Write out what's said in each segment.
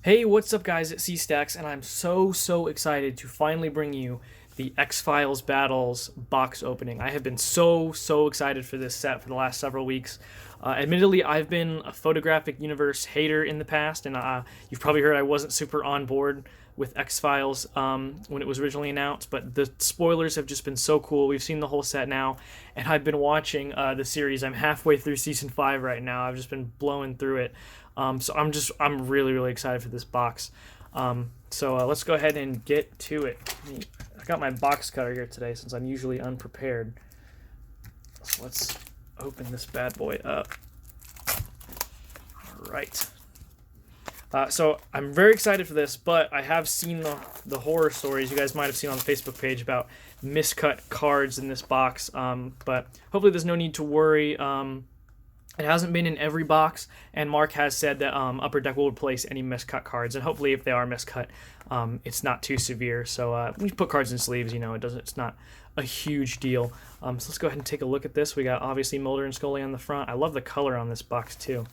Hey, what's up, guys? It's C-Stacks, and I'm so excited to finally bring you the X-Files Battles box opening. I have been so excited for this set for the last several weeks. Admittedly, I've been a photographic universe hater in the past, and you've probably heard I wasn't super on board with X-Files when it was originally announced, but the spoilers have just been so cool. We've seen the whole set now, and I've been watching the series. I'm halfway through season 5 right now. I've just been blowing through it. So I'm really excited for this box. So let's go ahead and get to it. I got my box cutter here today since I'm usually unprepared. So let's open this bad boy up. All right. So I'm very excited for this, but I have seen the horror stories you guys might have seen on the Facebook page about miscut cards in this box. But hopefully there's no need to worry. It hasn't been in every box, and Mark has said that Upper Deck will replace any miscut cards, and hopefully, if they are miscut, it's not too severe. So when you put cards in sleeves, it's not a huge deal. So let's go ahead and take a look at this. We got obviously Mulder and Scully on the front. I love the color on this box too.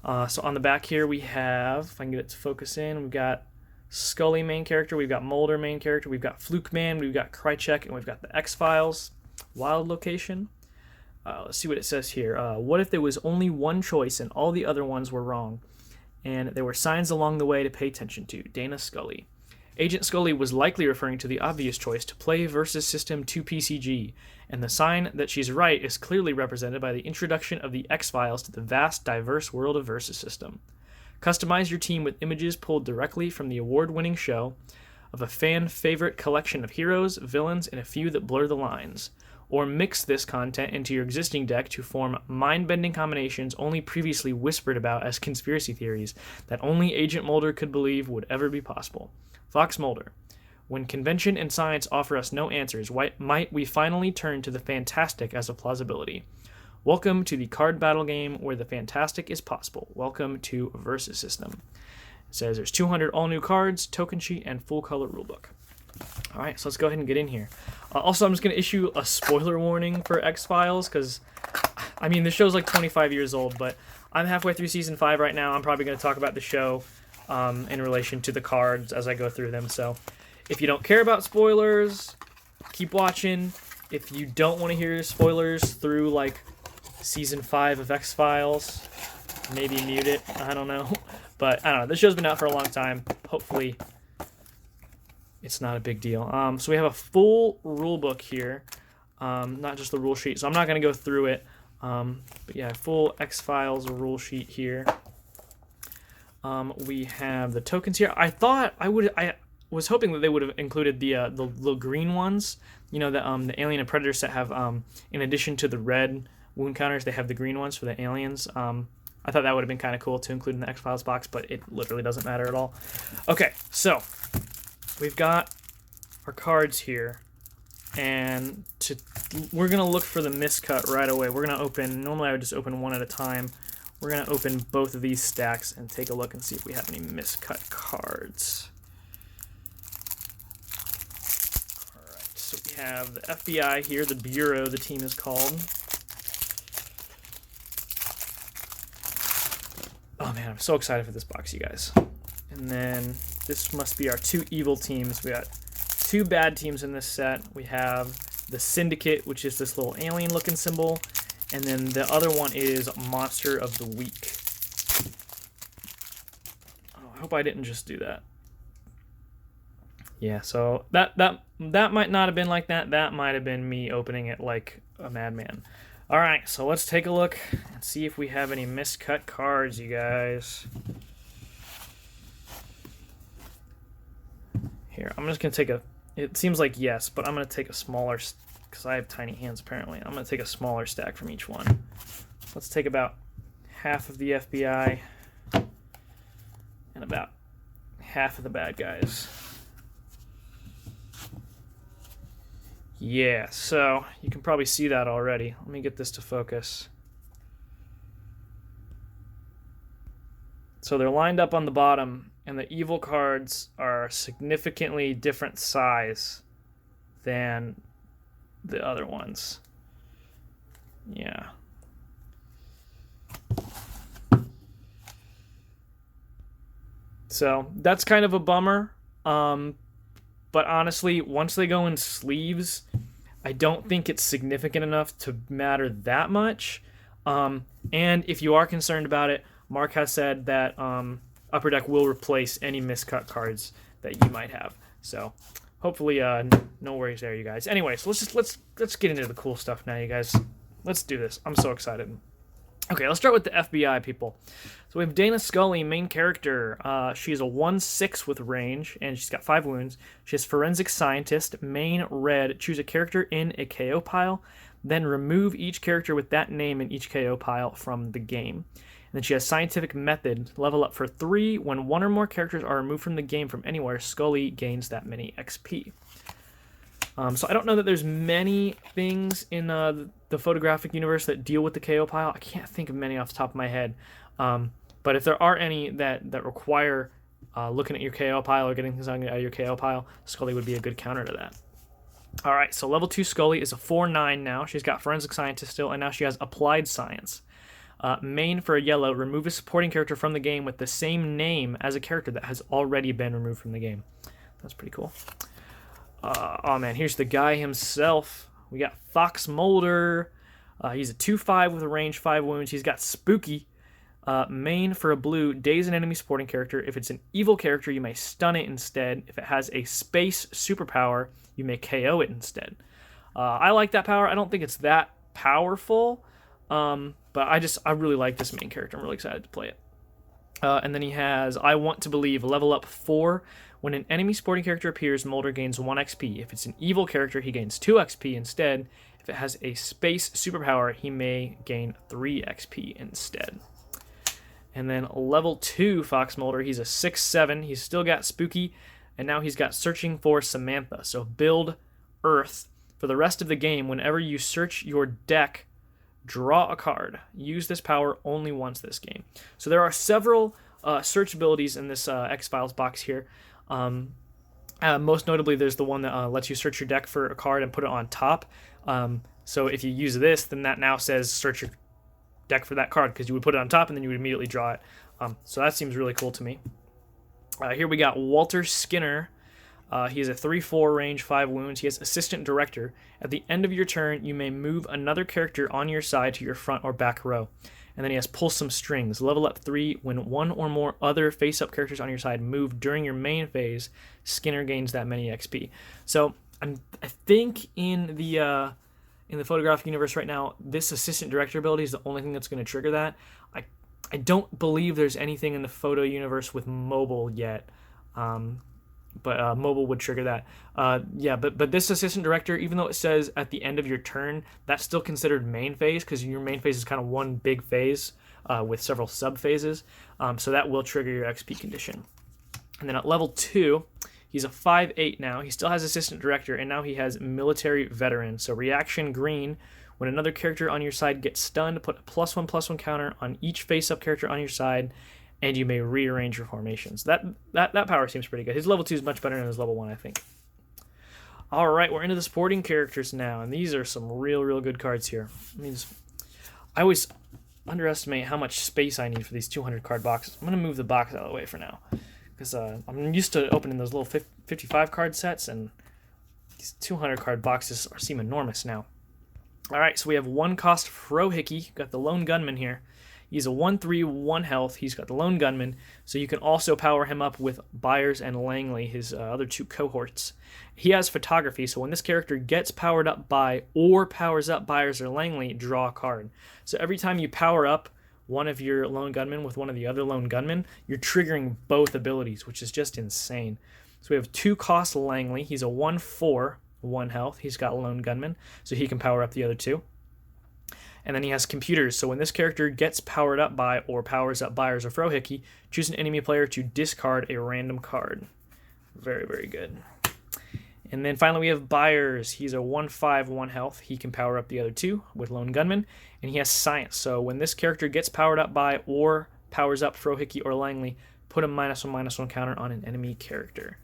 So on the back here we have, if I can get it to focus in, we've got Scully main character, we've got Mulder main character, we've got Fluke Man, we've got Krychek, and we've got the X-Files wild location. Let's see what it says here. What if there was only one choice and all the other ones were wrong? And there were signs along the way to pay attention to. Dana Scully. Agent Scully was likely referring to the obvious choice to play versus System 2 PCG, and the sign that she's right is clearly represented by the introduction of the X-Files to the vast, diverse world of Versus System. Customize your team with images pulled directly from the award-winning show of a fan-favorite collection of heroes, villains, and a few that blur the lines. Or mix this content into your existing deck to form mind-bending combinations only previously whispered about as conspiracy theories that only Agent Mulder could believe would ever be possible. Fox Mulder. When convention and science offer us no answers, why might we finally turn to the fantastic as a plausibility? Welcome to the card battle game where the fantastic is possible. Welcome to Versus System. It says there's 200 all-new cards, token sheet, and full-color rulebook. All right, so let's go ahead and get in here. Also, I'm just going to issue a spoiler warning for X-Files because, I mean, the show's like 25 years old, but I'm halfway through Season 5 right now. I'm probably going to talk about the show in relation to the cards as I go through them. So if you don't care about spoilers, keep watching. If you don't want to hear spoilers through, like, Season 5 of X-Files, maybe mute it. I don't know. But, I don't know. This show's been out for a long time. Hopefully it's not a big deal. So we have a full rule book here, not just the rule sheet. So I'm not going to go through it. But yeah, full X-Files rule sheet here. We have the tokens here. I was hoping that they would have included the green ones. You know, the Alien and Predator set have, in addition to the red wound counters, they have the green ones for the aliens. I thought that would have been kind of cool to include in the X-Files box, but it literally doesn't matter at all. Okay, so we've got our cards here, and we're going to look for the miscut right away. We're going to open, normally I would just open one at a time. We're going to open both of these stacks and take a look and see if we have any miscut cards. Alright, so we have the FBI here, the Bureau, the team is called. Oh man, I'm so excited for this box, you guys. And then this must be our two evil teams. We got two bad teams in this set. We have the Syndicate, which is this little alien looking symbol, and then the other one is Monster of the Week. Oh, I hope I didn't just do that. Yeah, so that might not have been like that. That might have been me opening it like a madman. All right, so let's take a look and see if we have any miscut cards, you guys. Here, I'm just going to take it seems like yes, but I'm going to take a smaller, because I have tiny hands apparently. I'm going to take a smaller stack from each one. Let's take about half of the FBI and about half of the bad guys. Yeah, so you can probably see that already. Let me get this to focus. So they're lined up on the bottom, and the evil cards are significantly different size than the other ones. Yeah. So that's kind of a bummer. But honestly, once they go in sleeves, I don't think it's significant enough to matter that much. And if you are concerned about it, Mark has said that Upper Deck will replace any miscut cards that you might have. So hopefully, no worries there, you guys. Anyway, so let's get into the cool stuff now, you guys. Let's do this. I'm so excited. Okay, let's start with the FBI people. So we have Dana Scully, main character. She's a 1/6 with range, and she's got 5 wounds. She has Forensic Scientist, main red. Choose a character in a KO pile, then remove each character with that name in each KO pile from the game. And then she has Scientific Method, level up for 3. When 1 or more characters are removed from the game from anywhere, Scully gains that many XP. So I don't know that there's many things in the photographic universe that deal with the KO pile. I can't think of many off the top of my head. But if there are any that require looking at your KO pile or getting something out of your KO pile, Scully would be a good counter to that. All right, so level 2 Scully is a 4/9 now. She's got Forensic Scientist still, and now she has Applied Science. Main for a yellow, remove a supporting character from the game with the same name as a character that has already been removed from the game. That's pretty cool. Oh man, here's the guy himself. We got Fox Mulder. He's a 2/5 with a range, 5 wounds. He's got Spooky. Main for a blue, daze an enemy supporting character. If it's an evil character, you may stun it instead. If it has a space superpower, you may KO it instead. I like that power. I don't think it's that powerful, but I really like this main character. I'm really excited to play it. And then he has I Want to Believe, level up 4. When an enemy supporting character appears, Mulder gains 1 XP. If it's an evil character, he gains 2 XP instead. If it has a space superpower, he may gain 3 XP instead. And then level 2 Fox Mulder, he's a 6/7. He's still got Spooky, and now he's got Searching for Samantha. So build Earth. For the rest of the game, whenever you search your deck, draw a card. Use this power only once this game. So there are several search abilities in this X-Files box here. Most notably, there's the one that lets you search your deck for a card and put it on top. So if you use this, then that now says search your deck for that card, because you would put it on top and then you would immediately draw it. So that seems really cool to me. Here we got Walter Skinner. He has a 3/4 range, 5 wounds. He has Assistant Director. At the end of your turn, you may move another character on your side to your front or back row. And then he has Pull Some Strings. Level up 3. When 1 or more other face-up characters on your side move during your main phase, Skinner gains that many XP. So I think in the photographic universe right now, this Assistant Director ability is the only thing that's going to trigger that. I don't believe there's anything in the photo universe with mobile yet. But mobile would trigger that. But this Assistant Director, even though it says at the end of your turn, that's still considered main phase, because your main phase is kind of one big phase with several sub-phases. So that will trigger your XP condition. And then at level 2, he's a 5/8 now. He still has Assistant Director, and now he has Military Veteran. So reaction green, when another character on your side gets stunned, put a +1/+1 counter on each face-up character on your side, and you may rearrange your formations. That power seems pretty good. His level 2 is much better than his level 1, I think. All right, we're into the supporting characters now, and these are some real good cards here. I always underestimate how much space I need for these 200 card boxes. I'm going to move the box out of the way for now, because I'm used to opening those little 55 card sets, and these 200 card boxes seem enormous now. All right, so we have 1 cost Frohickey. Got the Lone Gunman here. He's a 1/3, 1 health. He's got the Lone Gunman, so you can also power him up with Byers and Langley, his other 2 cohorts. He has Photography, so when this character gets powered up by or powers up Byers or Langley, draw a card. So every time you power up one of your Lone Gunmen with one of the other Lone Gunmen, you're triggering both abilities, which is just insane. So we have 2 cost Langley. He's a 1/4, 1 health. He's got Lone Gunman, so he can power up the other 2. And then he has Computers, so when this character gets powered up by or powers up Byers or Frohickey, choose an enemy player to discard a random card. Very good. And then finally we have Byers. He's a 1/5, 1 health. He can power up the other 2 with Lone Gunman. And he has Science, so when this character gets powered up by or powers up Frohickey or Langley, put a -1/-1 counter on an enemy character.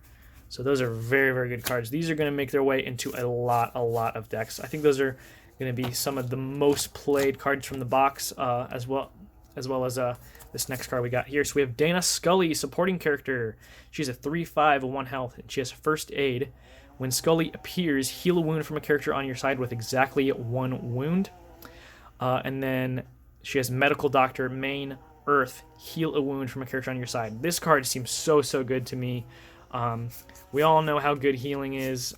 So those are very good cards. These are going to make their way into a lot of decks. I think those are going to be some of the most played cards from the box, as well as this next card we got here. So we have Dana Scully, supporting character. She's a 3/5 1 health, and she has first aid. When Scully appears, heal a wound from a character on your side with exactly 1 wound. And then she has Medical Doctor, main, Earth, heal a wound from a character on your side. This card seems so good to me. We all know how good healing is.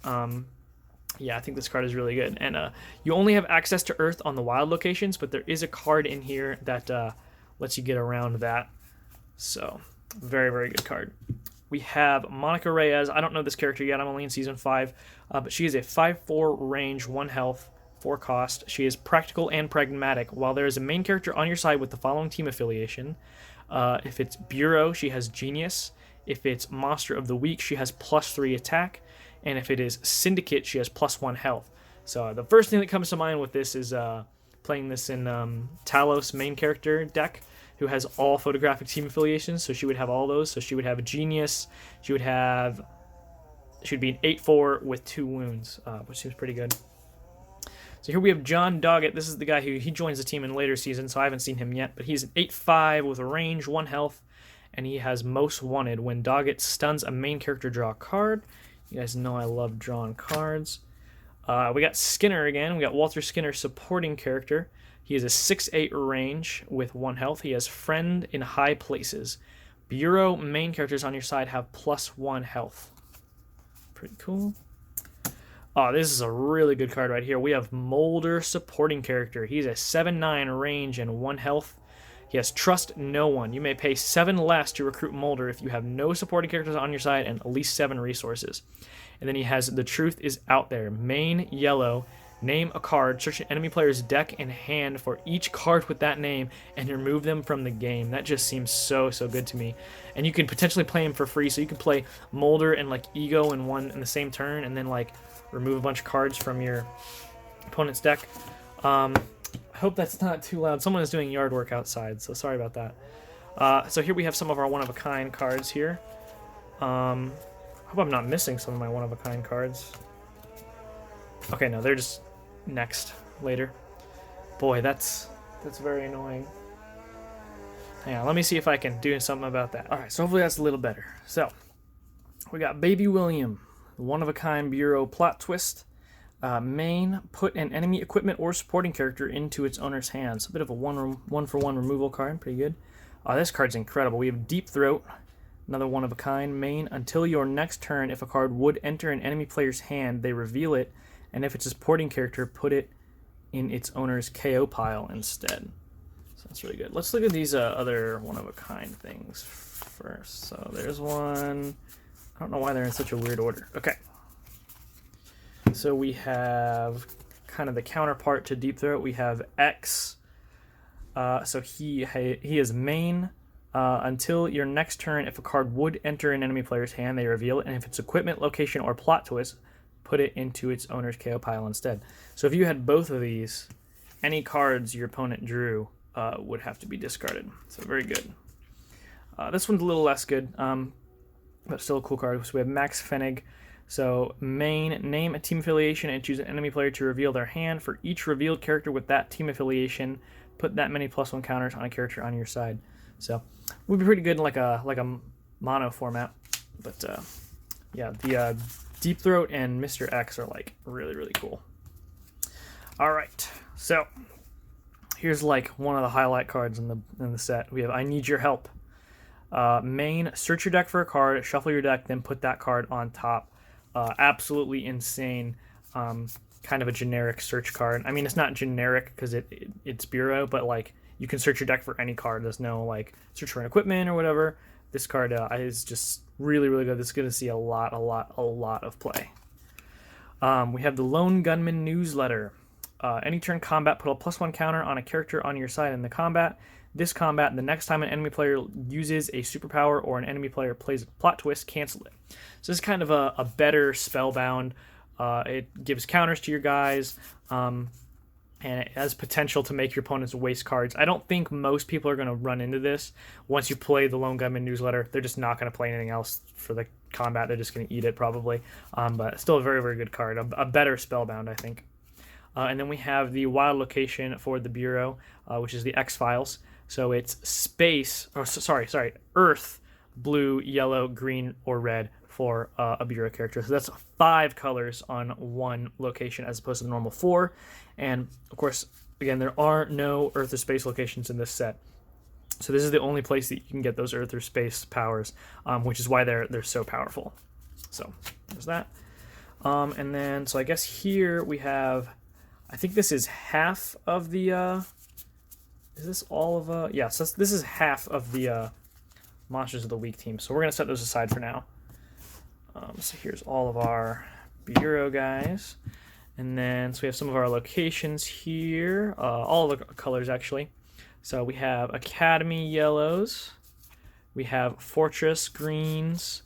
Yeah, I think this card is really good. And you only have access to Earth on the wild locations, but there is a card in here that lets you get around that. So, very good card. We have Monica Reyes. I don't know this character yet. I'm only in Season 5. But she is a 5/4 range, 1 health, 4 cost. She is practical and pragmatic. While there is a main character on your side with the following team affiliation, if it's Bureau, she has Genius. If it's Monster of the Week, she has +3 attack. And if it is Syndicate, she has +1 health. So the first thing that comes to mind with this is playing this in Talos main character deck, who has all photographic team affiliations, so she would have all those. So she would have a Genius, she would be an 8/4 with 2 wounds, which seems pretty good. So here we have John Doggett. This is the guy who he joins the team in later seasons, so I haven't seen him yet, but he's an 8/5 with a range, 1 health, and he has Most Wanted. When Doggett stuns a main character, draw a card. You guys know I love drawing cards. We got Skinner again. We got Walter Skinner, supporting character. He is a 6/8 range with 1 health. He has Friend in High Places. Bureau main characters on your side have +1 health. Pretty cool. Oh, this is a really good card right here. We have Molder, supporting character. He's a 7/9 range and 1 health. He has Trust No One. You may pay 7 less to recruit Molder if you have no supporting characters on your side and at least 7 resources. And then he has The Truth Is Out There. Main, yellow. Name a card, search an enemy player's deck and hand for each card with that name, and remove them from the game. That just seems so good to me. And you can potentially play him for free, so you can play Molder and like Ego in the same turn, and then like remove a bunch of cards from your opponent's deck. I hope that's not too loud. Someone is doing yard work outside, so sorry about that. So here we have some of our one-of-a-kind cards here. I hope I'm not missing some of my one-of-a-kind cards. Okay, no, they're just later. Boy, that's very annoying. Hang on, let me see if I can do something about that. Alright, so hopefully that's a little better. So, we got Baby William, one-of-a-kind Bureau plot twist. Main, put an enemy equipment or supporting character into its owner's hands. A bit of a one-for-one removal card, pretty good. This card's incredible. We have Deep Throat, another one-of-a-kind. Main, until your next turn, if a card would enter an enemy player's hand, they reveal it, and if it's a supporting character, put it in its owner's KO pile instead. So that's really good. Let's look at these other one-of-a-kind things first. So there's one. I don't know why they're in such a weird order. Okay. So we have kind of the counterpart to Deep Throat. We have X. So he is main. Until your next turn, if a card would enter an enemy player's hand, they reveal it, and if it's equipment, location, or plot twist, put it into its owner's KO pile instead. So if you had both of these, any cards your opponent drew would have to be discarded. So very good. This one's a little less good, but still a cool card. So we have Max Fennig. So main, name a team affiliation and choose an enemy player to reveal their hand. For each revealed character with that team affiliation, put that many +1 counters on a character on your side. So would be pretty good in like a mono format. But yeah, the Deep Throat and Mr. X are like really cool. Alright, so here's like one of the highlight cards in the set. We have I Need Your Help. Main, search your deck for a card, shuffle your deck, then put that card on top. Absolutely insane. Kind of a generic search card. I mean, it's not generic because it's Bureau, but like you can search your deck for any card. There's no like search for an equipment or whatever. This card is just really good. This is going to see a lot of play. We have the Lone Gunman Newsletter. Any turn combat, put a +1 counter on a character on your side in the combat. This combat, the next time an enemy player uses a superpower or an enemy player plays a plot twist, cancel it. So this is kind of a better Spellbound. It gives counters to your guys, and it has potential to make your opponents waste cards. I don't think most people are going to run into this. Once you play the Lone Gunman Newsletter, they're just not going to play anything else for the combat. They're just going to eat it probably. But still a very good card. A better Spellbound, I think. And then we have the wild location for the Bureau, which is the X-Files. So it's Earth, blue, yellow, green, or red for a Bureau character. So that's 5 colors on one location as opposed to the normal 4. And of course, again, there are no Earth or space locations in this set. So this is the only place that you can get those Earth or space powers, which is why they're so powerful. So there's that. And then, so I guess here we have, I think this is half of the, is this all of, yeah, so this is half of the Monsters of the Week team. So we're going to set those aside for now. So here's all of our Bureau guys. And then, so we have some of our locations here, all the colors actually. So we have Academy yellows, we have Fortress greens,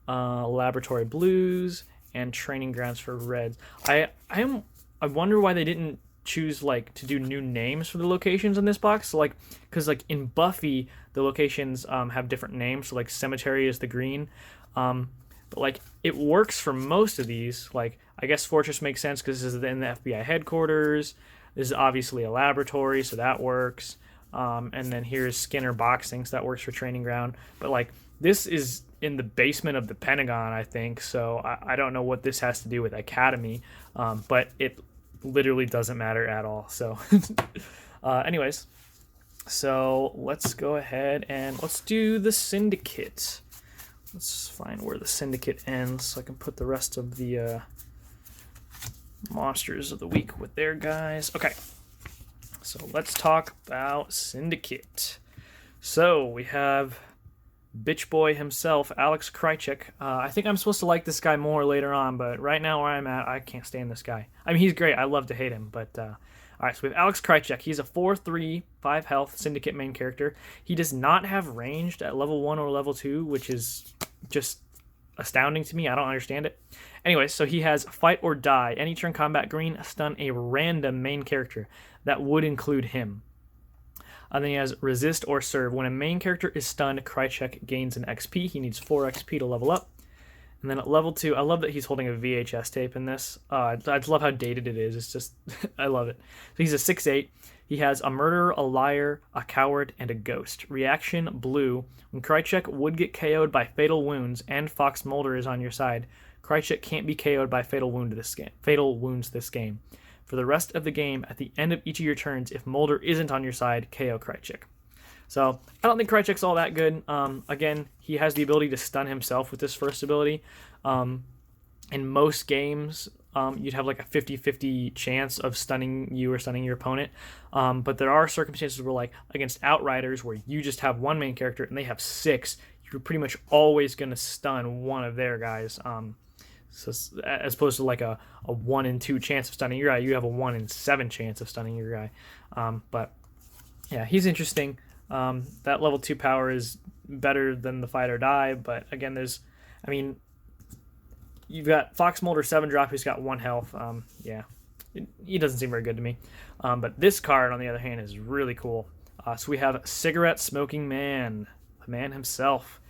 Laboratory blues, and Training Grounds for reds. I wonder why they didn't choose like to do new names for the locations in this box. So, like, because like in Buffy, the locations have different names. So like Cemetery is the green. But like it works for most of these. Like I guess Fortress makes sense because this is in the FBI headquarters. This is obviously a laboratory, so that works. And then here's Skinner Boxing, so that works for Training Ground. But like this is in the basement of the Pentagon, I think. So I don't know what this has to do with Academy, but it literally doesn't matter at all. So anyways, so let's go ahead and let's do the Syndicate. Let's find where the Syndicate ends so I can put the rest of the Monsters of the Week with their guys. Okay, so let's talk about Syndicate. So we have Bitch Boy himself, Alex Krycek. I think I'm supposed to like this guy more later on, but right now where I'm at, I can't stand this guy. I mean, he's great. I love to hate him, but all right, so we have Alex Krycek. He's a 4/3, 5 health Syndicate main character. He does not have ranged at level 1 or level 2, which is just astounding to me. I don't understand it. Anyway, so he has Fight or Die. Any turn combat green, stun a random main character. That would include him. And then he has Resist or Serve. When a main character is stunned, Krycek gains an XP. He needs 4 XP to level up. And then at level 2, I love that he's holding a VHS tape in this. I just love how dated it is. It's just, I love it. So he's a 6/8. He has a Murderer, a Liar, a Coward, and a Ghost. Reaction, blue. When Krycek would get KO'd by Fatal Wounds and Fox Mulder is on your side, Krycek can't be KO'd by Fatal Wounds this game. For the rest of the game, at the end of each of your turns, if Mulder isn't on your side, KO Krycek. So I don't think Krycek's all that good. Again, he has the ability to stun himself with this first ability. In most games, you'd have like a 50-50 chance of stunning you or stunning your opponent. But there are circumstances where, like against Outriders, where you just have one main character and they have 6, you're pretty much always going to stun one of their guys. So as opposed to like a 1 in 2 chance of stunning your guy, you have a 1 in 7 chance of stunning your guy. But yeah, he's interesting. That level 2 power is better than the Fight or Die, but again, you've got Fox Mulder 7-drop who's got 1 health. Yeah, he doesn't seem very good to me. But this card, on the other hand, is really cool. So we have Cigarette Smoking Man, the man himself.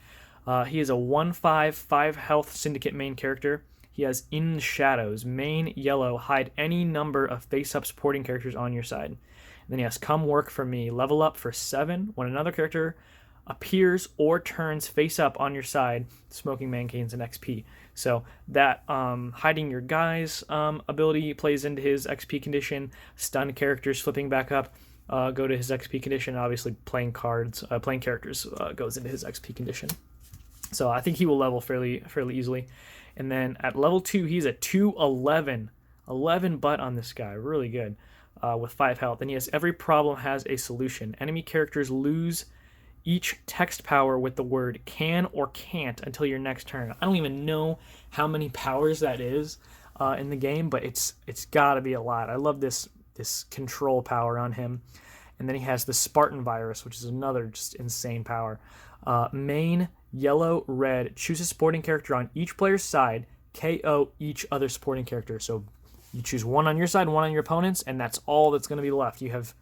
He is a 1/5, 5 health Syndicate main character. He has In the Shadows, main yellow, hide any number of face-up supporting characters on your side. And then he has Come Work For Me, level up for 7. When another character appears or turns face up on your side, Smoking Man gains an XP. So that hiding your guys ability plays into his XP condition. Stun characters flipping back up go to his XP condition. Obviously, playing characters goes into his XP condition. So I think he will level fairly easily. And then at level 2, he's a 2/11. 11 butt on this guy. Really good. With 5 health. And he has Every Problem Has a Solution. Enemy characters lose each text power with the word can or can't until your next turn. I don't even know how many powers that is in the game, but it's got to be a lot. I love this control power on him. And then he has the Spartan Virus, which is another just insane power. Main, yellow, red. Choose a supporting character on each player's side. KO each other supporting character. So you choose one on your side, one on your opponent's, and that's all that's going to be left. You have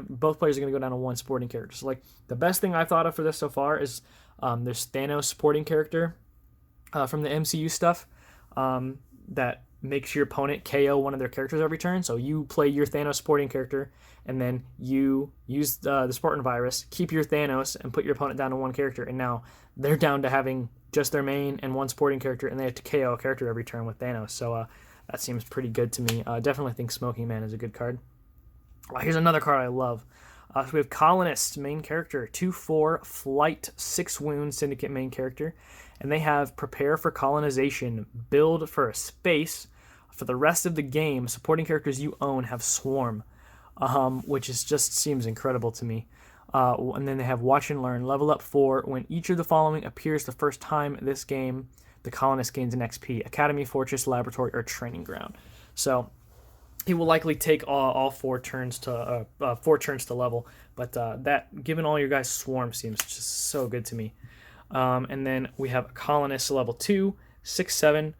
both players are going to go down to 1 supporting character. So like the best thing I've thought of for this so far is there's Thanos supporting character from the MCU stuff that makes your opponent KO one of their characters every turn. So you play your Thanos supporting character, and then you use the Spartan Virus, keep your Thanos, and put your opponent down to one character. And now they're down to having just their main and one supporting character, and they have to KO a character every turn with Thanos. So that seems pretty good to me. Definitely think Smoking Man is a good card. Here's another card I love. So we have Colonist, main character, 2/4, flight, 6 wounds, Syndicate main character. And they have Prepare for Colonization, build for a space. For the rest of the game, supporting characters you own have Swarm, which just seems incredible to me. And then they have Watch and Learn, level up 4. When each of the following appears the first time this game, the Colonist gains an XP, Academy, Fortress, Laboratory, or Training Ground. So he will likely take all 4 turns to level, but that, given all your guys' Swarm, seems just so good to me. And then we have Colonist level 2, 6/7.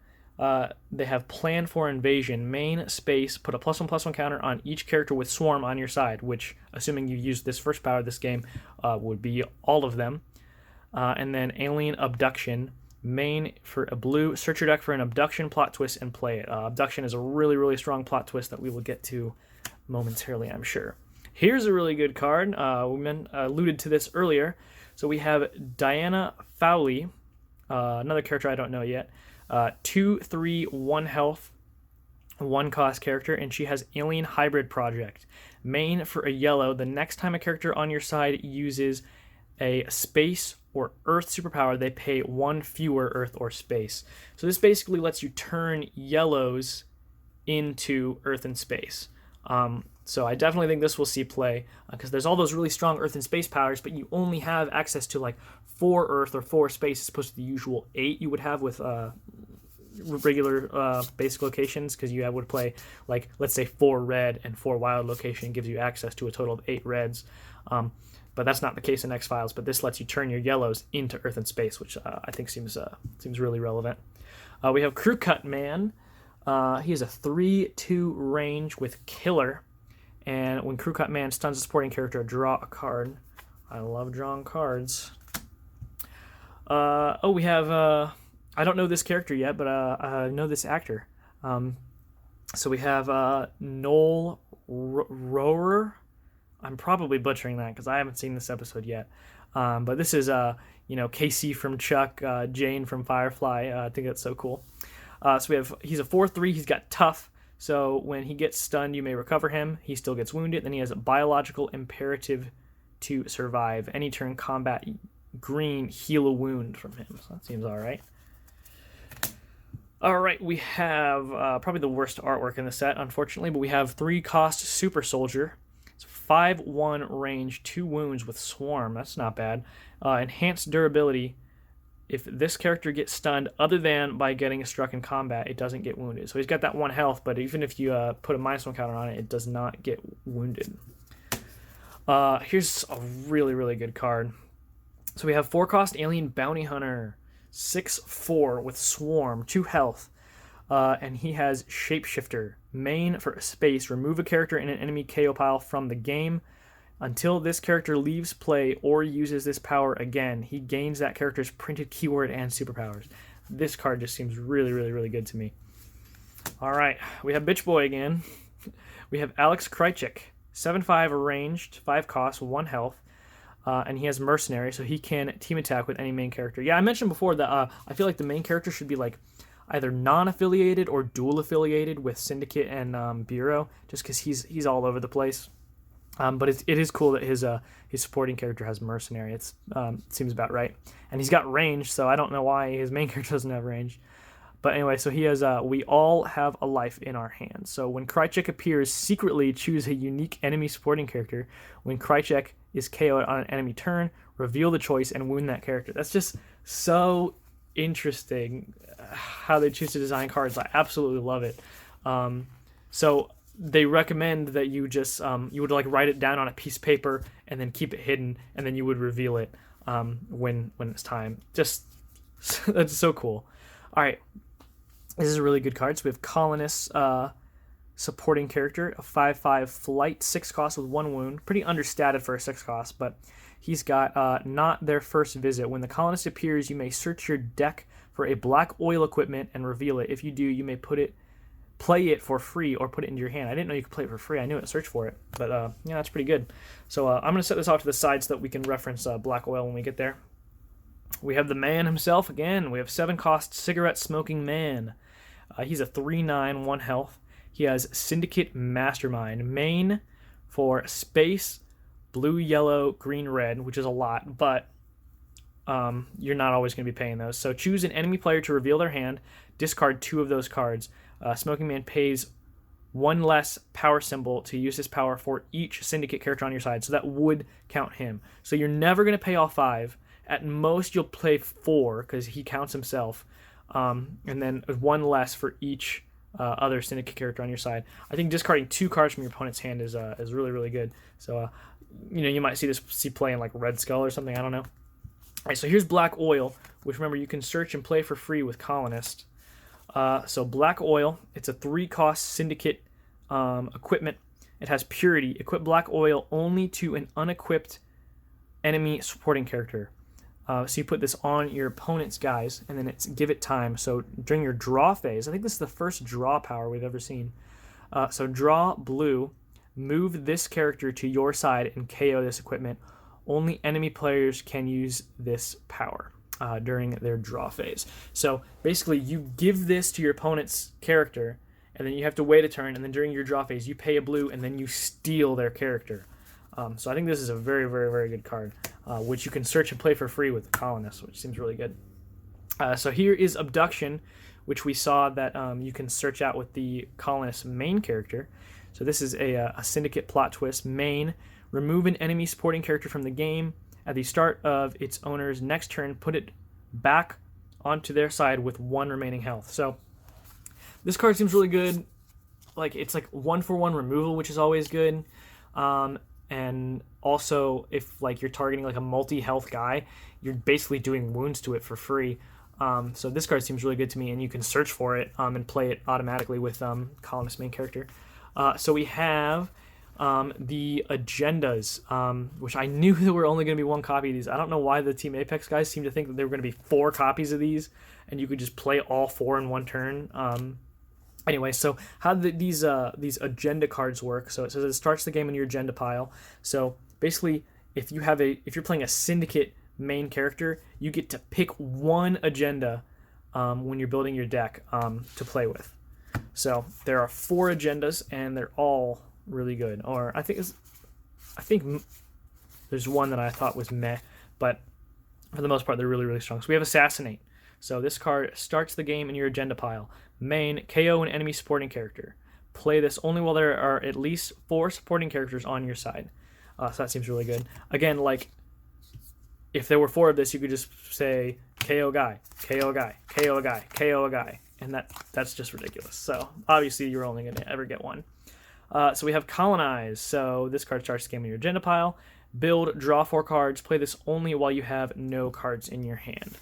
They have Plan for Invasion, main space, put a +1/+1 counter on each character with Swarm on your side, which, assuming you use this first power of this game, would be all of them. And then Alien Abduction, main for a blue, search your deck for an abduction plot twist and play it. Abduction is a really, really strong plot twist that we will get to momentarily, I'm sure. Here's a really good card. We alluded to this earlier. So we have Diana Fowley, another character I don't know yet. 2/3, 1 health, 1 cost character, and she has Alien Hybrid Project. Main for a yellow, the next time a character on your side uses a space or earth superpower, they pay 1 fewer earth or space. So this basically lets you turn yellows into earth and space. So I definitely think this will see play, because there's all those really strong earth and space powers, but you only have access to like 4 earth or 4 space as opposed to the usual 8 you would have with regular basic locations, because you would play, like, let's say 4 red and 4 wild location gives you access to a total of 8 reds. But that's not the case in X-Files, but this lets you turn your yellows into earth and space, which I think seems really relevant. We have Crew Cut Man. He has a 3/2 range with Killer. And when Crew Cut Man stuns a supporting character, draw a card. I love drawing cards. We have... I don't know this character yet, but I know this actor. So we have Noel Rohrer. I'm probably butchering that because I haven't seen this episode yet. But this is, Casey from Chuck, Jane from Firefly. I think that's so cool. So he's a 4/3. He's got Tough. So when he gets stunned, you may recover him. He still gets wounded. Then he has a biological imperative to survive. Any turn combat green, heal a wound from him. So that seems all right. All right, we have probably the worst artwork in the set, unfortunately, but we have 3-cost Super Soldier. It's 5/1 range, 2 wounds with Swarm. That's not bad. Enhanced durability. If this character gets stunned, other than by getting struck in combat, it doesn't get wounded. So he's got that 1 health, but even if you put a -1 counter on it, it does not get wounded. Here's a really, really good card. So we have 4-cost Alien Bounty Hunter, 6/4 with Swarm, 2 health. And he has Shapeshifter. Main for a space, remove a character in an enemy KO pile from the game. Until this character leaves play or uses this power again, he gains that character's printed keyword and superpowers. This card just seems really, really, really good to me. All right, we have Bitch Boy again. We have Alex Krychek, 7/5 ranged, 5 cost, 1 health. And he has Mercenary, so he can team attack with any main character. Yeah, I mentioned before that I feel like the main character should be like either non-affiliated or dual affiliated with Syndicate and Bureau, just because he's all over the place. But it is cool that his supporting character has Mercenary. It seems about right. And he's got range, so I don't know why his main character doesn't have range. But anyway, so he has we all have a life in our hands. So when Krychek appears, secretly choose a unique enemy supporting character. When Krychek is KO'd on an enemy turn, reveal the choice and wound that character. That's just so interesting how they choose to design cards. I absolutely love it. So they recommend that you just you would like write it down on a piece of paper and then keep it hidden, and then you would reveal it when it's time. Just that's so cool. All right, this is a really good card. So we have Colonist supporting character, a 5/5 flight, 6 cost with 1 wound. Pretty understated for a 6 cost, but he's got not their first visit. When the Colonist appears, you may search your deck for a black oil equipment and reveal it. If you do, you may put it play it for free or put it into your hand. I didn't know you could play it for free. I knew it. Search for it, but yeah, that's pretty good. So I'm gonna set this off to the side so that we can reference Black Oil when we get there. We have the man himself again. We have 7-cost Cigarette Smoking Man. He's a 3/9, 1 health. He has Syndicate Mastermind. Main for space, blue, yellow, green, red, which is a lot, but you're not always going to be paying those. So choose an enemy player to reveal their hand. Discard 2 of those cards. Smoking Man pays 1 less power symbol to use his power for each Syndicate character on your side. So that would count him. So you're never going to pay all 5. At most, you'll play 4 because he counts himself. And then 1 less for each other Syndicate character on your side. I think discarding 2 cards from your opponent's hand is really, really good. So, you might see play in like Red Skull or something. I don't know. All right, so here's Black Oil, which remember you can search and play for free with Colonist. So Black Oil, it's a 3-cost Syndicate equipment. It has Purity. Equip Black Oil only to an unequipped enemy supporting character. So you put this on your opponent's guys, and then it's give it time. So during your draw phase, I think this is the first draw power we've ever seen. So draw blue, move this character to your side and KO this equipment. Only enemy players can use this power during their draw phase. So basically, you give this to your opponent's character, and then you have to wait a turn, and then during your draw phase, you pay a blue, and then you steal their character. So I think this is a very, very, very good card, which you can search and play for free with the Colonist, which seems really good. So here is Abduction, which we saw that you can search out with the Colonist main character. So this is a Syndicate plot twist. Main, remove an enemy supporting character from the game. At the start of its owner's next turn, put it back onto their side with 1 remaining health. So this card seems really good. It's like 1-for-1 removal, which is always good. And also, if you're targeting a multi-health guy, you're basically doing wounds to it for free. So this card seems really good to me, and you can search for it and play it automatically with Colonist main character. So we have the agendas, which I knew there were only going to be 1 copy of these. I don't know why the Team Apex guys seem to think that there were going to be 4 copies of these, and you could just play all 4 in 1 turn. Anyway, so how these agenda cards work? So it says it starts the game in your agenda pile. So basically, if you're playing a Syndicate main character, you get to pick 1 agenda when you're building your deck to play with. So there are 4 agendas, and they're all really good. Or I think there's one that I thought was meh, but for the most part, they're really, really strong. So we have Assassinate. So this card starts the game in your agenda pile. Main, KO an enemy supporting character. Play this only while there are at least 4 supporting characters on your side. So that seems really good. Again, if there were 4 of this, you could just say KO guy, KO a guy, KO a guy, KO a guy. And that's just ridiculous. So obviously you're only going to ever get 1. So we have Colonize. So this card starts the game in your agenda pile. Build, draw 4 cards. Play this only while you have no cards in your hand.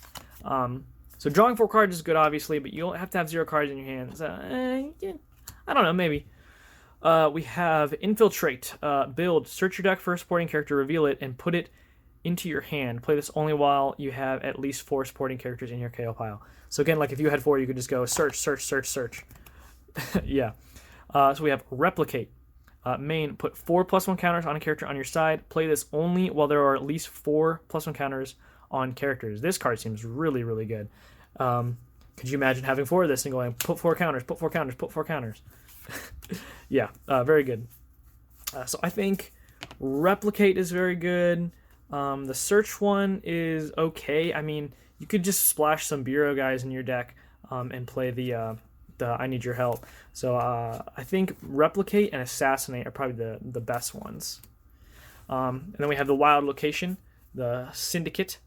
So drawing 4 cards is good, obviously, but you don't have to have 0 cards in your hand. So, I don't know, maybe. We have Infiltrate. Build, search your deck for a supporting character, reveal it, and put it into your hand. Play this only while you have at least 4 supporting characters in your KO pile. So again, if you had 4, you could just go search, search, search, search. Yeah. So we have Replicate. Main, put 4 +1 counters on a character on your side. Play this only while there are at least 4 +1 counters on characters. This card seems really, really good. Could you imagine having 4 of this and going, put 4 counters, put 4 counters, put 4 counters? Yeah, very good. So I think Replicate is very good. The Search one is okay. I mean, you could just splash some Bureau guys in your deck and play the I Need Your Help. So I think Replicate and Assassinate are probably the best ones. And then we have the Wild Location, the Syndicate.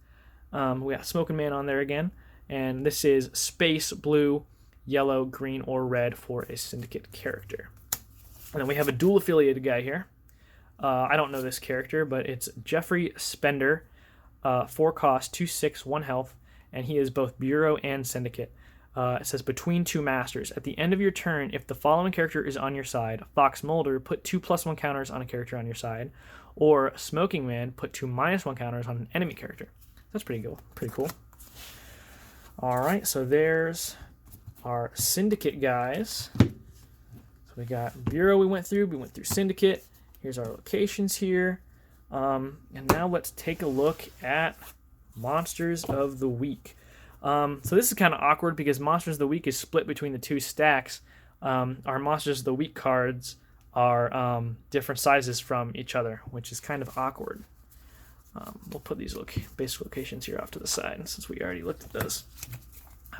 We got Smoking Man on there again. And this is space, blue, yellow, green, or red for a Syndicate character. And then we have a dual affiliated guy here. I don't know this character, but it's Jeffrey Spender. 4 cost, 2/6, 1 health. And he is both Bureau and Syndicate. It says between 2 masters. At the end of your turn, if the following character is on your side, Fox Mulder, put 2 +1 counters on a character on your side. Or Smoking Man, put 2 -1 counters on an enemy character. That's pretty cool. Pretty cool. All right, so there's our Syndicate guys. we got Bureau we went through Syndicate. Here's our locations here. And now let's take a look at Monsters of the Week. So this is kind of awkward because Monsters of the Week is split between the two stacks. Our Monsters of the Week cards are different sizes from each other, which is kind of awkward. We'll put these basic locations here off to the side since we already looked at those.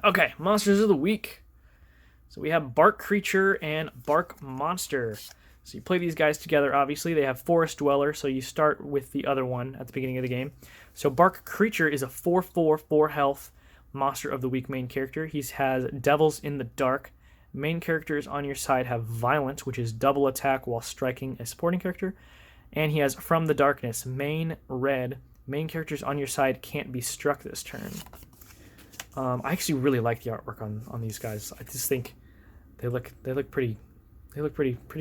Okay, Monsters of the Week. So we have Bark Creature and Bark Monster. So you play these guys together, obviously. They have Forest Dweller, so you start with the other one at the beginning of the game. So Bark Creature is a 4/4, 4 health Monster of the Week main character. He has Devils in the Dark. Main characters on your side have Violence, which is double attack while striking a supporting character. And he has From the Darkness, main red. Main characters on your side can't be struck this turn. I actually really like the artwork on these guys. I just think they look pretty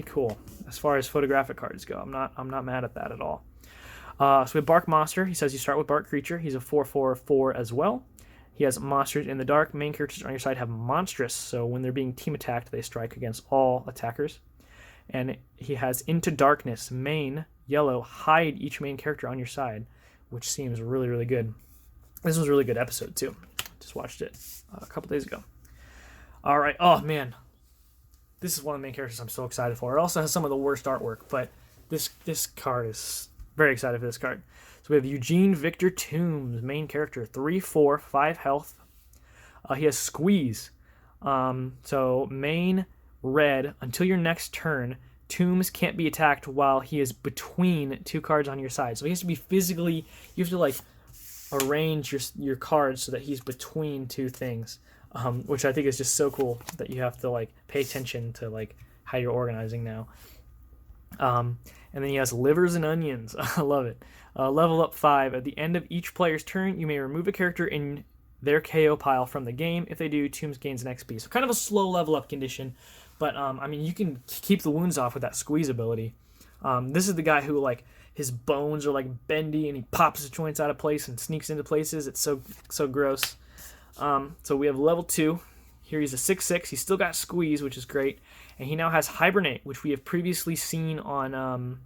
cool as far as photographic cards go. I'm not mad at that at all. So we have Bark Monster. He says you start with Bark Creature. He's a 4/4 as well. He has Monsters in the Dark. Main characters on your side have Monstrous, so when they're being team attacked, they strike against all attackers. And he has Into Darkness, main, yellow, hide each main character on your side, which seems really, really good. This was a really good episode, too. Just watched it a couple days ago. All right. Oh, man. This is one of the main characters I'm so excited for. It also has some of the worst artwork, but this card is very excited for this card. So we have Eugene Victor Toombs, main character, 3/4, 5 health. He has Squeeze. So main red, until your next turn, Toombs can't be attacked while he is between two cards on your side. So he has to be physically, you have to like arrange your cards so that he's between two things, which I think is just so cool that you have to like pay attention to like how you're organizing now. And then he has Livers and Onions. I love it. Level up 5. At the end of each player's turn, you may remove a character in their KO pile from the game. If they do, Toombs gains an XP. So kind of a slow level up condition, but I mean you can keep the wounds off with that Squeeze ability. This is the guy who like his bones are like bendy and he pops his joints out of place and sneaks into places. It's so gross. So we have level 2. Here he's a 6/6. He's still got Squeeze, which is great. And he now has Hibernate, which we have previously seen on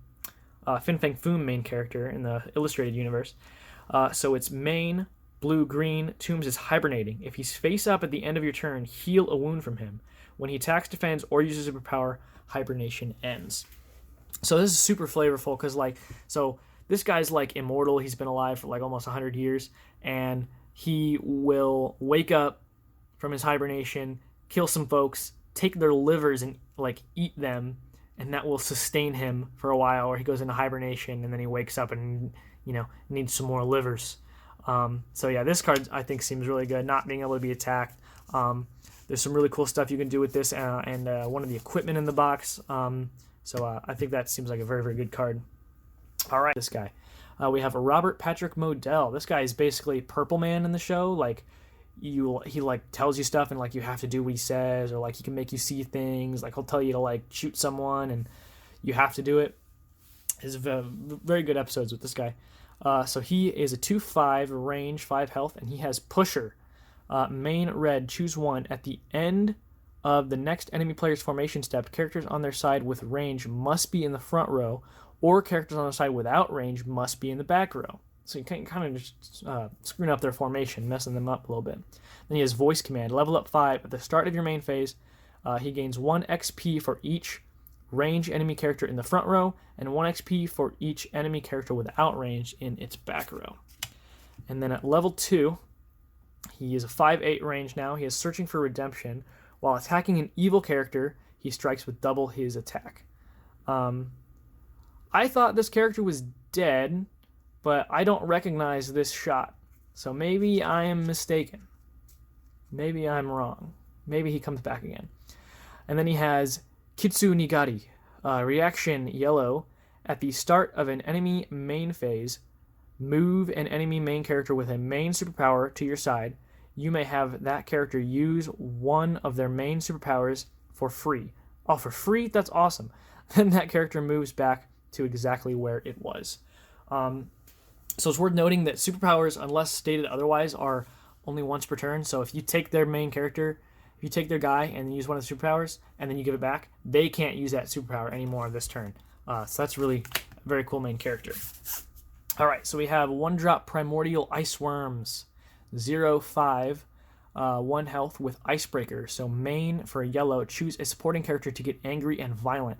Fin Fang Foom main character in the Illustrated universe. So it's main, blue-green, Toombs is hibernating. If he's face up at the end of your turn, heal a wound from him. When he attacks, defends, or uses a superpower, hibernation ends. So this is super flavorful because so this guy's like immortal. He's been alive for like almost 100 years, and he will wake up from his hibernation, kill some folks, take their livers and like eat them, and that will sustain him for a while, or he goes into hibernation and then he wakes up and needs some more livers. So yeah, this card I think seems really good, not being able to be attacked. There's some really cool stuff you can do with this and one of the equipment in the box. So I think that seems like a very, very good card. All right, this guy. We have a Robert Patrick Modell. This guy is basically Purple Man in the show. Like he like tells you stuff and like you have to do what he says, or like he can make you see things. Like he'll tell you to like shoot someone and you have to do it. There's very good episodes with this guy. So he is a 2/5 range, 5 health, and he has Pusher. Main red, choose one. At the end of the next enemy player's formation step, characters on their side with range must be in the front row, or characters on the side without range must be in the back row. So you can kind of just screwing up their formation, messing them up a little bit. Then he has Voice Command, level up 5. At the start of your main phase, he gains 1 XP for each range enemy character in the front row, and 1 XP for each enemy character without range in its back row. And then at level 2, he is a 5/8 range now. He is Searching for Redemption. While attacking an evil character, he strikes with double his attack. I thought this character was dead, but I don't recognize this shot. So maybe I am mistaken. Maybe I'm wrong. Maybe he comes back again. And then he has Kitsu Nigari. Reaction yellow. At the start of an enemy main phase, move an enemy main character with a main superpower to your side. You may have that character use one of their main superpowers for free. Oh, for free? That's awesome. Then that character moves back to exactly where it was. So it's worth noting that superpowers, unless stated otherwise, are only once per turn. So if you take their main character if you take their guy and use one of the superpowers and then you give it back, they can't use that superpower anymore this turn. So that's really a very cool main character. All right, so we have 1-drop Primordial Ice Worms, 0/5, 1 health with Icebreaker. So main for a yellow, choose a supporting character to get angry and violent.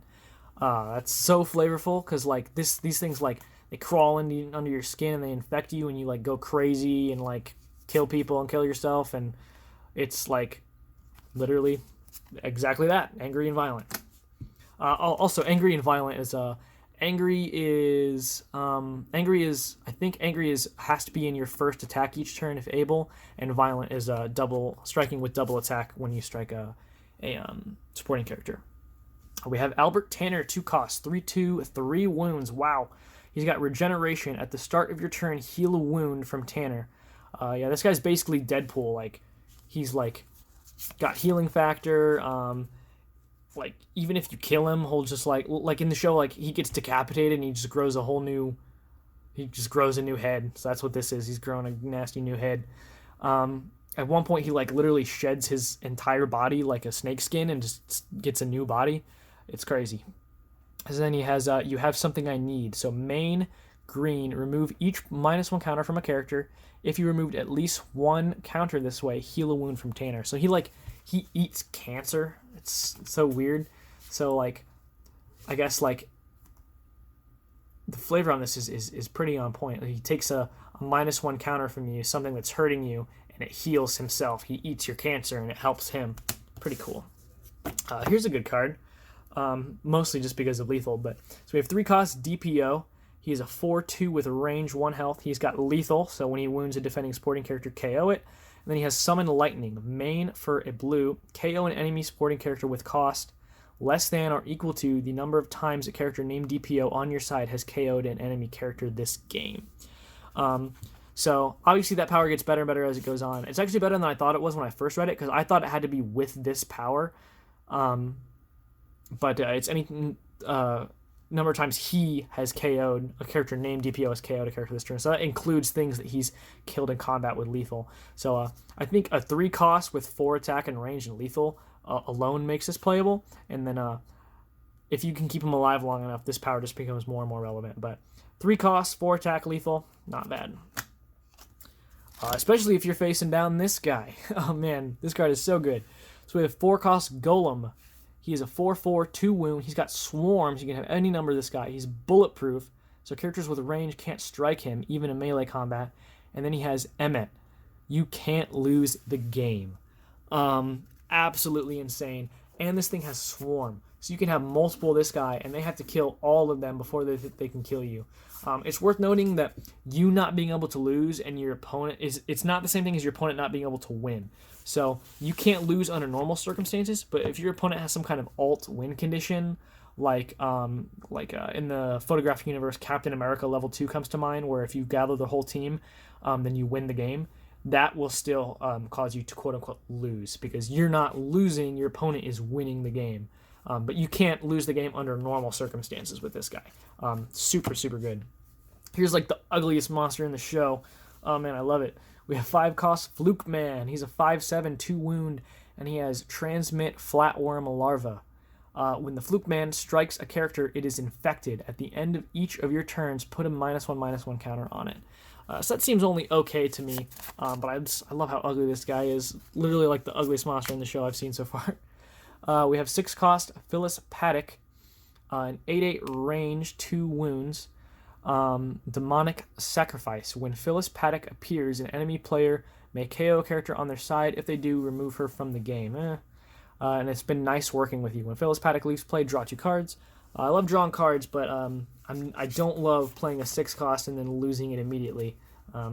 That's so flavorful because like these things like they crawl under your skin and they infect you and you like go crazy and like kill people and kill yourself, and it's like literally exactly that, angry and violent. Also, angry and violent is angry is I think angry is has to be in your first attack each turn if able, and violent is double striking with double attack when you strike a supporting character. We have Albert Tanner, 2 costs, 3/2, 3 wounds. Wow. He's got regeneration. At the start of your turn, heal a wound from Tanner. Yeah, this guy's basically Deadpool. Like, he's like got healing factor. Like even if you kill him, he'll just like in the show, like he gets decapitated and he just grows a new head. So that's what this is. He's growing a nasty new head. At one point, he like literally sheds his entire body like a snake skin and just gets a new body. It's crazy. And then he has you have something I need. So main green, remove each -1 counter from a character. If you removed at least 1 counter this way, heal a wound from Tanner. So he eats cancer. It's so weird. So like I guess like the flavor on this is pretty on point. He takes a -1 counter from you, something that's hurting you, and it heals himself. He eats your cancer and it helps him. Pretty cool. Here's a good card. Mostly just because of lethal, but so we have 3 costs DPO. He's a 4/2 with range, 1 health. He's got lethal, so when he wounds a defending supporting character, KO it. And then he has Summon Lightning, main for a blue, KO an enemy supporting character with cost less than or equal to the number of times a character named DPO on your side has KO'd an enemy character this game. So obviously that power gets better and better as it goes on. It's actually better than I thought it was when I first read it, because I thought it had to be with this power. But it's any number of times he has KO'd a character named DPO has KO'd a character this turn. So that includes things that he's killed in combat with lethal. So I think a 3 cost with 4 attack and range and lethal alone makes this playable. And then if you can keep him alive long enough, this power just becomes more and more relevant. But 3 costs, 4 attack, lethal, not bad. Especially if you're facing down this guy. Oh man, this card is so good. So we have 4 costs Golem. He is a 4/4, 2 wound. He's got swarms. You can have any number of this guy. He's bulletproof, so characters with range can't strike him, even in melee combat. And then he has Emmet. You can't lose the game. Absolutely insane. And this thing has swarm, so you can have multiple of this guy, and they have to kill all of them before they can kill you. It's worth noting that you not being able to lose and your opponent it's not the same thing as your opponent not being able to win. So you can't lose under normal circumstances, but if your opponent has some kind of alt win condition, like in the photographic universe, Captain America level 2 comes to mind, where if you gather the whole team, then you win the game. That will still cause you to quote unquote lose, because you're not losing, your opponent is winning the game. But you can't lose the game under normal circumstances with this guy. Super, super good. Here's like the ugliest monster in the show. Oh man, I love it. We have 5 costs Fluke Man. He's a 5/7, 2 wound, and he has Transmit Flatworm Larva. When the Fluke Man strikes a character, it is infected. At the end of each of your turns, put a -1/-1 counter on it. So that seems only okay to me, but I love how ugly this guy is. Literally like the ugliest monster in the show I've seen so far. We have 6 cost Phyllis Paddock, an 8/8 range, 2 wounds. Demonic Sacrifice. When Phyllis Paddock appears, an enemy player may KO a character on their side. If they do, remove her from the game. And it's been nice working with you. When Phyllis Paddock leaves play, draw 2 cards. I love drawing cards, but I don't love playing a 6 cost and then losing it immediately.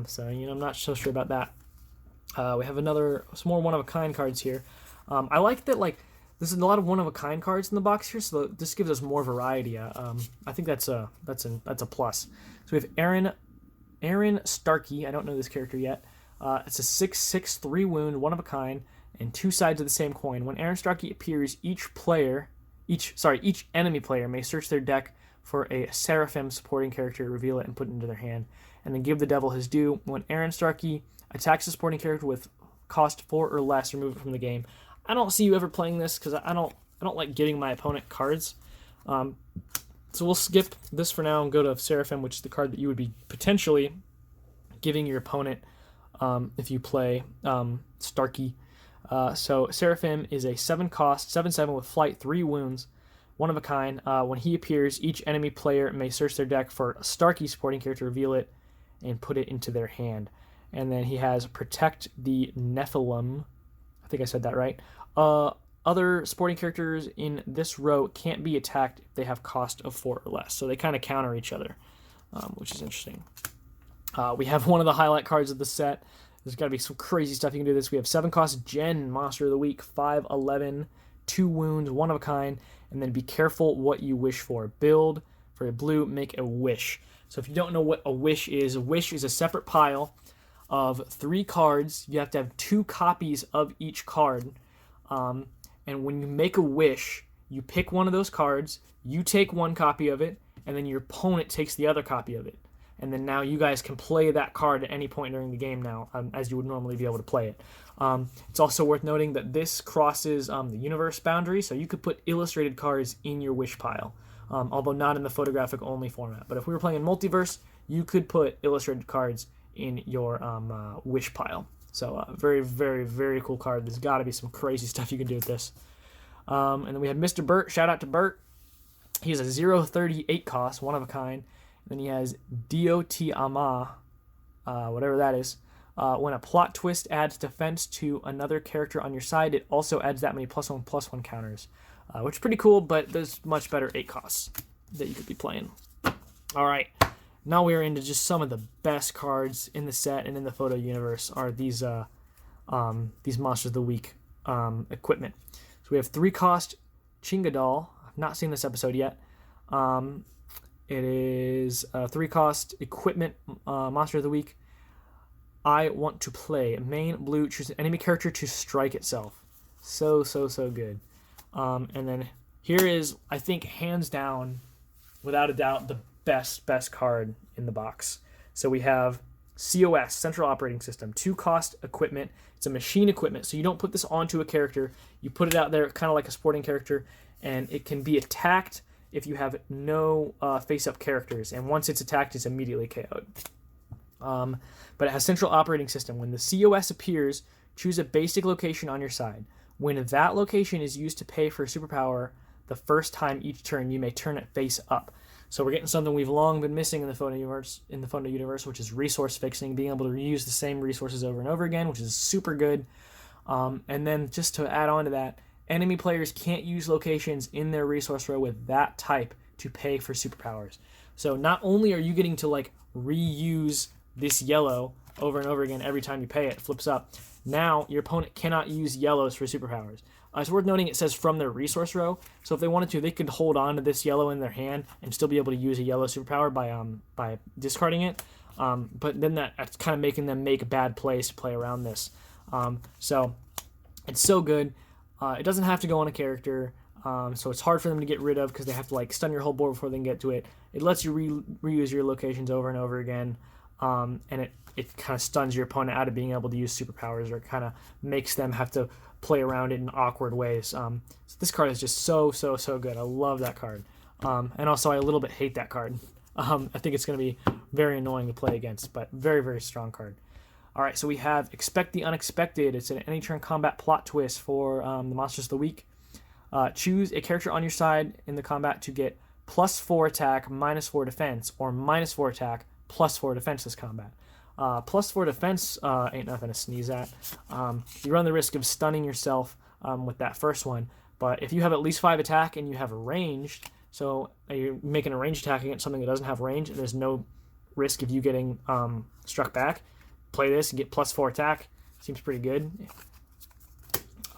So I'm not so sure about that. We have some more one-of-a-kind cards here. I like that there's a lot of one-of-a-kind cards in the box here, so this gives us more variety. I think that's a plus. So we have Aaron Starkey. I don't know this character yet. It's a 6/6, 3 wound, one-of-a-kind, and 2 sides of the same coin. When Aaron Starkey appears, each enemy player may search their deck for a Seraphim supporting character, reveal it, and put it into their hand, and then give the devil his due. When Aaron Starkey attacks a supporting character with cost 4 or less, remove it from the game. I don't see you ever playing this because I don't like giving my opponent cards. So we'll skip this for now and go to Seraphim, which is the card that you would be potentially giving your opponent if you play Starkey. So Seraphim is a 7-cost, 7/7 with flight, 3 wounds, one of a kind. When he appears, each enemy player may search their deck for a Starkey supporting character, reveal it, and put it into their hand. And then he has Protect the Nephilim. I think I said that right. Other supporting characters in this row can't be attacked if they have cost of 4 or less. So they kind of counter each other, which is interesting. We have one of the highlight cards of the set. There's got to be some crazy stuff you can do with this. We have 7-cost Gen Monster of the Week, 5/11, 2 wounds, one of a kind, and then be careful what you wish for. Build for a blue, make a wish. So if you don't know what a wish is a separate pile of 3 cards. You have to have 2 copies of each card. And when you make a wish, you pick one of those cards, you take 1 copy of it, and then your opponent takes the other copy of it. And then now you guys can play that card at any point during the game now, as you would normally be able to play it. It's also worth noting that this crosses the universe boundary, so you could put illustrated cards in your wish pile, although not in the photographic only format. But if we were playing in multiverse, you could put illustrated cards in your wish pile. So very, very, very cool card. There's got to be some crazy stuff you can do with this. And then we have Mr. Burt. Shout out to Burt. He has a 0/38 cost, one of a kind. And then he has D.O.T. Ama, whatever that is. When a plot twist adds defense to another character on your side, it also adds that many +1/+1 counters, which is pretty cool, but there's much better 8 costs that you could be playing. All right. Now we are into just some of the best cards in the set and in the photo universe are these Monsters of the Week equipment. So we have 3-cost Chingadal. I've not seen this episode yet. It is a 3-cost equipment Monster of the Week. I want to play. Main blue, choose an enemy character to strike itself. So good. And then here is, I think, hands down, without a doubt, the best card in the box. So we have COS, Central Operating System, 2-cost equipment. It's a machine equipment, so you don't put this onto a character. You put it out there kind of like a sporting character, and it can be attacked if you have no face-up characters. And once it's attacked, it's immediately KO'd. But it has Central Operating System. When the COS appears, choose a basic location on your side. When that location is used to pay for a superpower the first time each turn, you may turn it face up. So we're getting something we've long been missing in the photo universe, which is resource fixing, being able to reuse the same resources over and over again, which is super good. And then just to add on to that, enemy players can't use locations in their resource row with that type to pay for superpowers. So not only are you getting to like reuse this yellow over and over again every time you pay it, flips up. Now your opponent cannot use yellows for superpowers. It's worth noting it says from their resource row, so if they wanted to, they could hold on to this yellow in their hand and still be able to use a yellow superpower by discarding it. But then that's kind of making them make bad plays to play around this. So it's so good. It doesn't have to go on a character, so it's hard for them to get rid of because they have to like stun your whole board before they can get to it. It lets you reuse your locations over and over again, and it kind of stuns your opponent out of being able to use superpowers, or kind of makes them have to play around it in awkward ways. So this card is just so good. I love that card. And also I a little bit hate that card. I think it's going to be very annoying to play against, but very, very strong card. All right, so we have Expect the Unexpected. It's an any turn combat plot twist for the Monsters of the Week. Choose a character on your side in the combat to get +4 attack, -4 defense, or -4 attack, +4 defense this combat. +4 defense ain't nothing to sneeze at. You run the risk of stunning yourself with that first one, but if you have at least 5 attack and you have a ranged, so you're making a ranged attack against something that doesn't have range, and there's no risk of you getting struck back, play this and get +4 attack. Seems pretty good.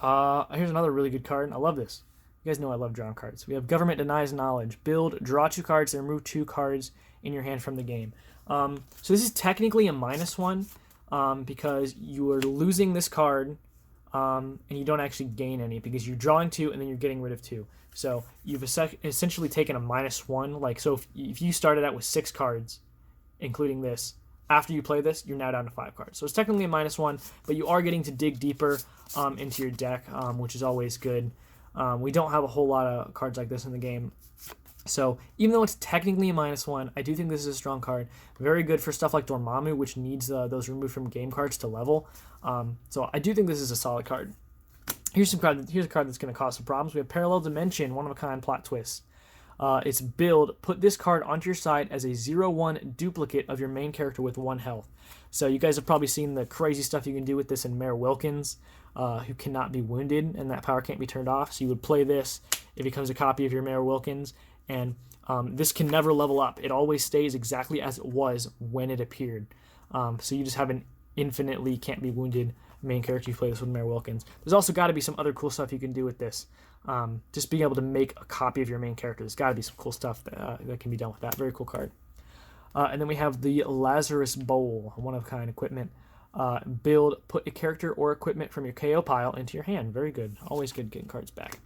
Here's another really good card. I love this. You guys know I love drawing cards. We have Government Denies Knowledge. Build, draw 2 cards, and remove 2 cards in your hand from the game. So this is technically a -1 because you are losing this card and you don't actually gain any because you're drawing 2 and then you're getting rid of 2. So you've essentially taken a -1. Like, so if you started out with 6 cards, including this, after you play this, you're now down to 5 cards. So it's technically a -1, but you are getting to dig deeper into your deck, which is always good. We don't have a whole lot of cards like this in the game. So even though it's technically a -1, I do think this is a strong card. Very good for stuff like Dormammu, which needs those removed from game cards to level. So I do think this is a solid card. Here's a card that's going to cause some problems. We have Parallel Dimension, one-of-a-kind plot twist. It's build, put this card onto your side as a 0/1 duplicate of your main character with 1 health. So you guys have probably seen the crazy stuff you can do with this in Mayor Wilkins, who cannot be wounded, and that power can't be turned off. So you would play this, it becomes a copy of your Mayor Wilkins, and this can never level up. It always stays exactly as it was when it appeared. So you just have an infinitely can't be wounded main character. You play this with Mayor Wilkins. There's also got to be some other cool stuff you can do with this. Just being able to make a copy of your main character. There's got to be some cool stuff that can be done with that. Very cool card. And then we have the Lazarus Bowl, one-of-a-kind equipment. Build, put a character or equipment from your KO pile into your hand. Very good. Always good getting cards back.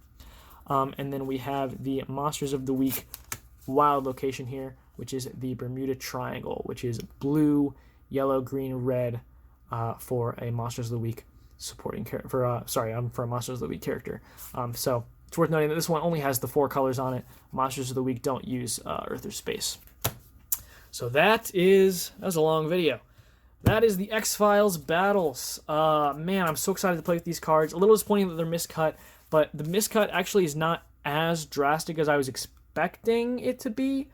And then we have the Monsters of the Week wild location here, which is the Bermuda Triangle, which is blue, yellow, green, red for a Monsters of the Week supporting character. For a Monsters of the Week character. So it's worth noting that this one only has the 4 colors on it. Monsters of the Week don't use Earth or space. So that was a long video. That is the X-Files battles. Man, I'm so excited to play with these cards. A little disappointing that they're miscut, but the miscut actually is not as drastic as I was expecting it to be.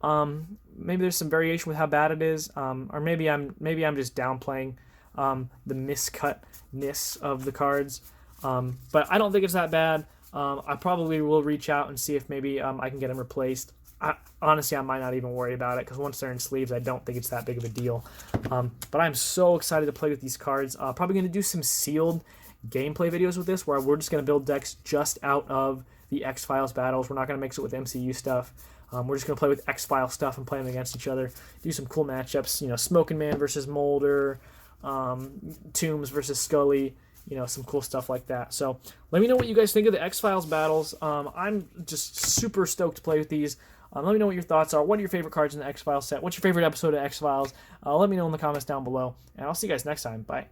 Maybe there's some variation with how bad it is, or maybe I'm just downplaying the miscutness of the cards. But I don't think it's that bad. I probably will reach out and see if maybe I can get them replaced. Honestly, I might not even worry about it because once they're in sleeves, I don't think it's that big of a deal. But I'm so excited to play with these cards. Probably going to do some sealed gameplay videos with this where we're just going to build decks just out of the X-Files battles. We're not going to mix it with MCU stuff. We're just going to play with X-Files stuff and play them against each other. Do some cool matchups, Smoking Man versus Molder, Toombs versus Scully, some cool stuff like that. So let me know what you guys think of the X-Files battles. I'm just super stoked to play with these. Let me know what your thoughts are. What are your favorite cards in the X-Files set? What's your favorite episode of X-Files? Let me know in the comments down below. And I'll see you guys next time. Bye.